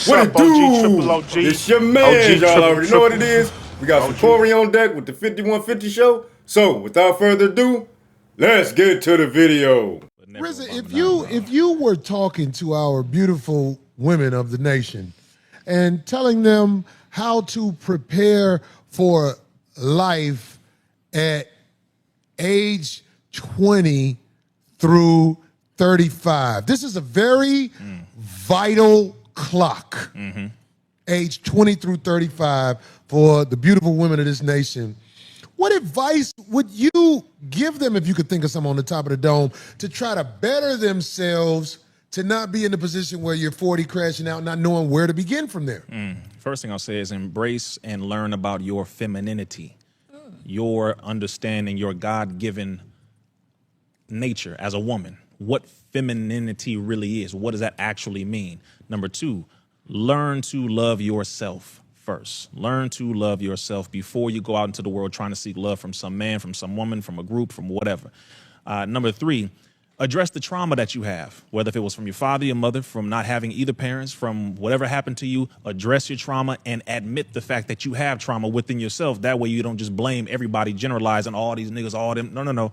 What's What up, it OG, do? triple OG? It's your man, OG, y'all triple, already know what it triple. is. We got some OG. Corey on deck with the 5150 show. So, without further ado, let's get to the video. RZA, if you were talking to our beautiful women of the nation and telling them how to prepare for life at age 20 through 35, this is a very vital clock. Age 20 through 35 for the beautiful women of this nation. What advice would you give them, if you could think of some on the top of the dome, to try to better themselves, to not be in the position where you're 40 crashing out, not knowing where to begin from there? First thing I'll say is embrace and learn about your femininity, your understanding, your God-given nature as a woman, what femininity really is. What does that actually mean? Number two, learn to love yourself first. Learn to love yourself before you go out into the world trying to seek love from some man, from some woman, from a group, from whatever. Number three, address the trauma that you have, whether if it was from your father, your mother, from not having either parents, from whatever happened to you. Address your trauma and admit the fact that you have trauma within yourself. That way you don't just blame everybody, generalizing all these niggas, all them. No.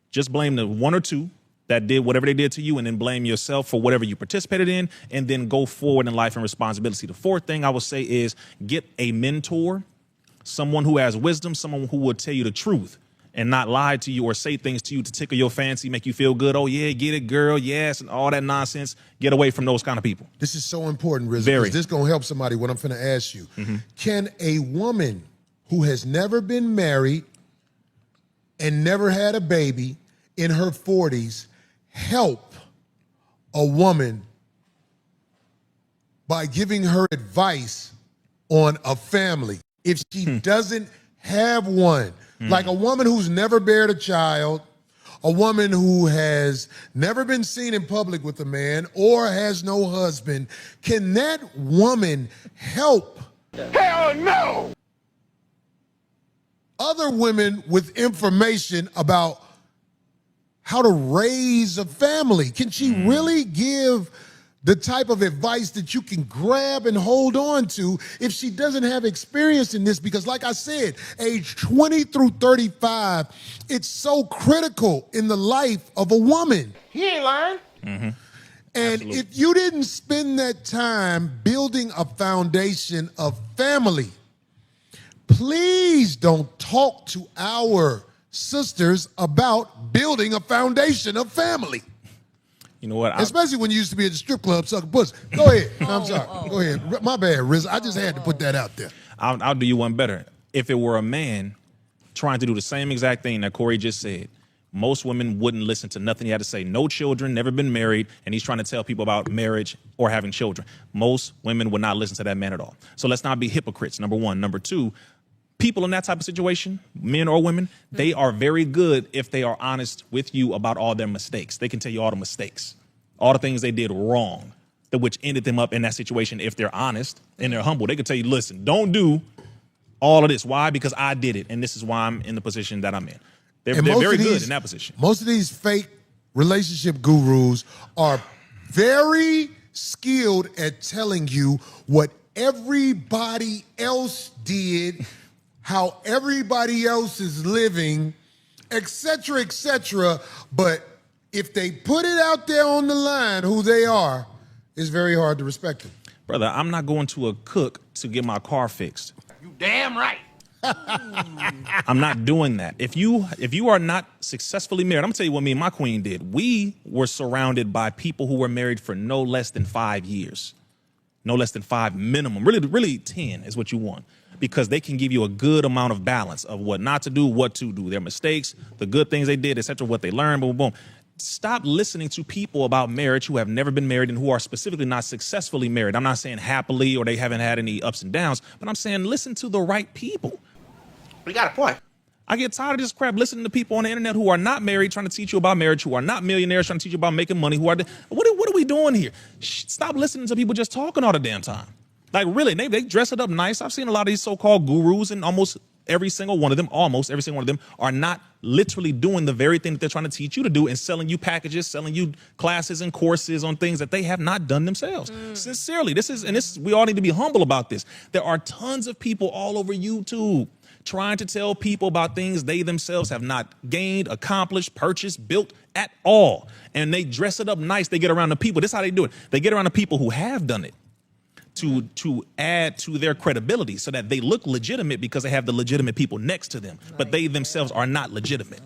Just blame the one or two that did whatever they did to you, and then blame yourself for whatever you participated in, and then go forward in life and responsibility. The fourth thing I would say is get a mentor, someone who has wisdom, someone who will tell you the truth and not lie to you or say things to you to tickle your fancy, make you feel good. Oh, yeah, get it, girl, yes, and all that nonsense. Get away from those kind of people. This is so important, RZA, Very. because this is going to help somebody, what I'm finna ask you. Can a woman who has never been married and never had a baby in her 40s help a woman by giving her advice on a family if she doesn't have one? Like a woman who's never bared a child, a woman who has never been seen in public with a man or has no husband. Can that woman help? Hell no! Other women with information about how to raise a family? Can she really give the type of advice that you can grab and hold on to if she doesn't have experience in this? Because like I said, age 20 through 35, it's so critical in the life of a woman. He ain't lying. And Absolutely. if you didn't spend that time building a foundation of family, please don't talk to our sisters about building a foundation of family. You know what? Especially when you used to be at the strip club sucking pussy. Go ahead. No, I'm sorry. Go ahead. My bad, RZA. I just had to put that out there. I'll do you one better. If it were a man trying to do the same exact thing that Corey just said, most women wouldn't listen to nothing he had to say. No children, never been married, and he's trying to tell people about marriage or having children. Most women would not listen to that man at all. So let's not be hypocrites, number one. Number two, people in that type of situation, men or women, they are very good if they are honest with you about all their mistakes. They can tell you all the mistakes, all the things they did wrong, which ended them up in that situation. If they're honest and they're humble, they can tell you, listen, don't do all of this. Why? Because I did it, and this is why I'm in the position that I'm in. They're very good in that position. Most of these fake relationship gurus are very skilled at telling you what everybody else did, how everybody else is living, etc., etc. But if they put it out there on the line who they are, it's very hard to respect them. Brother, I'm not going to a cook to get my car fixed. You damn right. I'm not doing that. If you are not successfully married, I'm gonna tell you what me and my queen did. We were surrounded by people who were married for no less than 5 years. No less than 5 minimum. Really 10 is what you want. Because they can give you a good amount of balance of what not to do, what to do, their mistakes, the good things they did, etc., what they learned, boom, boom. Stop listening to people about marriage who have never been married and who are specifically not successfully married. I'm not saying happily or they haven't had any ups and downs, but I'm saying listen to the right people. We got a point. I get tired of this crap listening to people on the internet who are not married trying to teach you about marriage, who are not millionaires trying to teach you about making money, what are we doing here? Stop listening to people just talking all the damn time. Like really, they dress it up nice. I've seen a lot of these so-called gurus and almost every single one of them, almost every single one of them, are not literally doing the very thing that they're trying to teach you to do and selling you packages, selling you classes and courses on things that they have not done themselves. Sincerely, we all need to be humble about this. There are tons of people all over YouTube trying to tell people about things they themselves have not gained, accomplished, purchased, built at all. And they dress it up nice. They get around the people. This is how they do it. They get around the people who have done it to add to their credibility so that they look legitimate because they have the legitimate people next to them, but they themselves are not legitimate.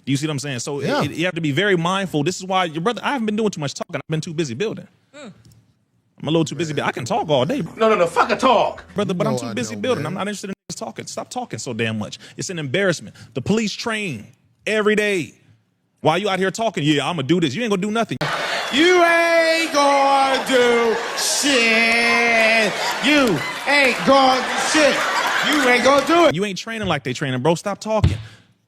Do you see what I'm saying? So you have to be very mindful. This is why your brother, I haven't been doing too much talking. I've been too busy building. I'm a little too busy. I can talk all day, bro. No, fuck a talk. Brother, but I'm too busy building. I'm not interested in just talking. Stop talking so damn much. It's an embarrassment. The police train every day. While you out here talking, yeah, I'm gonna do this. You ain't gonna do nothing. You ain't gonna do shit. You ain't gonna do shit. You ain't gonna do it. You ain't training like they training, bro. Stop talking.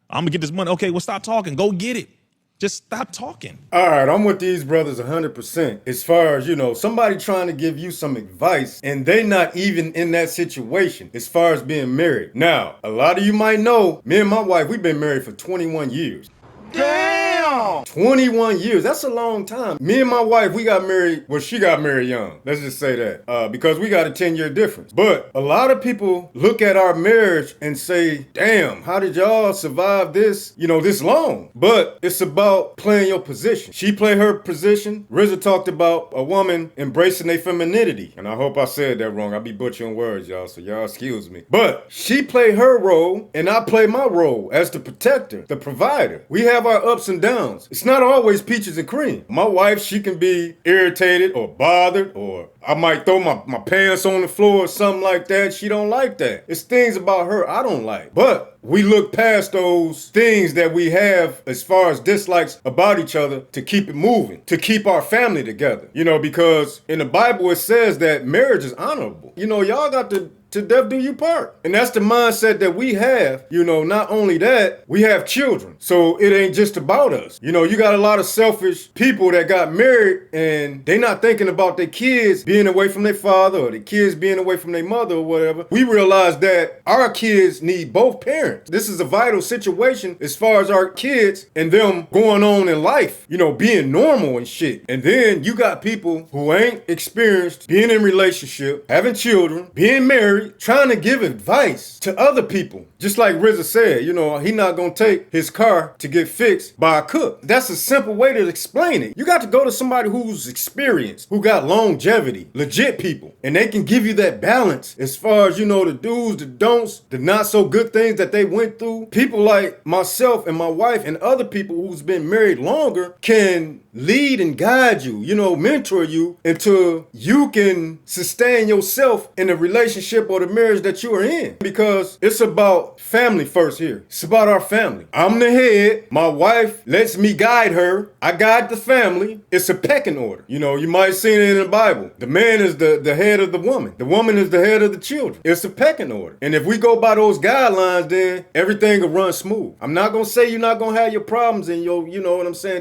I'm gonna get this money. Okay, well, stop talking. Go get it. Just stop talking. All right, I'm with these brothers 100%. As far as, somebody trying to give you some advice and they not even in that situation as far as being married. Now, a lot of you might know, me and my wife, we've been married for 21 years. Damn! 21 years, that's a long time. Me and my wife, we got married, well, she got married young. Let's just say that. Because we got a 10-year difference. But a lot of people look at our marriage and say, damn, how did y'all survive this, this long? But it's about playing your position. She played her position. RZA talked about a woman embracing their femininity. And I hope I said that wrong. I be butchering words, y'all, so y'all excuse me. But she played her role and I play my role as the protector, the provider. We have our ups and downs. It's not always peaches and cream. My wife, she can be irritated or bothered, or I might throw my pants on the floor or something like that. She don't like that. It's things about her I don't like. But we look past those things that we have as far as dislikes about each other to keep it moving, to keep our family together. Because in the Bible it says that marriage is honorable. Y'all got to death do you part. And that's the mindset that we have. Not only that, we have children. So it ain't just about us. You got a lot of selfish people that got married and they not thinking about their kids being away from their father or the kids being away from their mother or whatever. We realize that our kids need both parents. This is a vital situation as far as our kids and them going on in life, being normal and shit. And then you got people who ain't experienced being in relationship, having children, being married, trying to give advice to other people. Just like RZA said, he not gonna take his car to get fixed by a cook. That's a simple way to explain it. You got to go to somebody who's experienced, who got longevity, legit people, and they can give you that balance as far as, the do's, the don'ts, the not so good things that they went through. People like myself and my wife and other people who's been married longer can lead and guide you, mentor you until you can sustain yourself in the relationship or the marriage that you are in. Because it's about family first here. It's about our family. I'm the head. My wife lets me guide her. I guide the family. It's a pecking order. You might have seen it in the Bible. The man is the head of the woman. The woman is the head of the children. It's a pecking order. And if we go by those guidelines, then everything will run smooth. I'm not going to say you're not going to have your problems and your,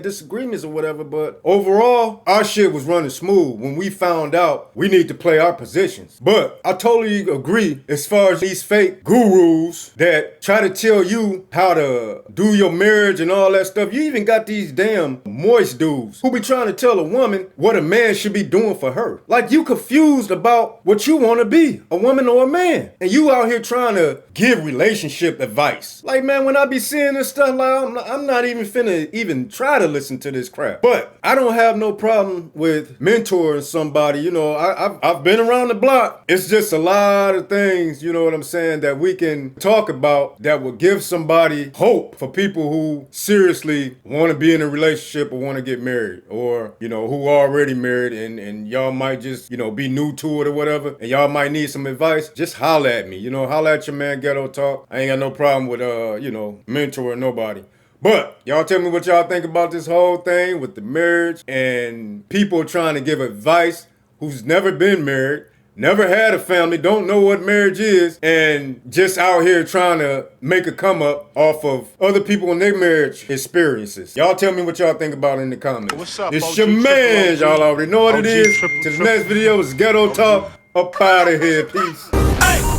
disagreements or whatever, but overall, our shit was running smooth when we found out we need to play our positions. But I totally agree as far as these fake gurus that try to tell you how to do your marriage and all that stuff. You even got these damn moist dudes who be trying to tell a woman what a man should be doing for her. Like you confused about what you want to be, a woman or a man. And you out here trying to give relationship advice. Like, man, when I be seeing this stuff, like, I'm not even finna even try to listen to this crap. But I don't have no problem with mentoring somebody. I've been around the block. It's just a lot of things, that we can talk about that will give somebody hope for people who seriously want to be in a relationship or want to get married, or, who are already married and y'all might just, be new to it or whatever, and y'all might need some advice. Just holler at me, holler at your man Ghetto Talk. I ain't got no problem with, mentoring nobody. But y'all tell me what y'all think about this whole thing with the marriage and people trying to give advice who's never been married, never had a family, don't know what marriage is, and just out here trying to make a come up off of other people in their marriage experiences. Y'all tell me what y'all think about it in the comments. What's up, It's OG, your man, y'all already know what it OG, is. triple, To the next video is Ghetto Talk. Up out of here. Peace. Hey!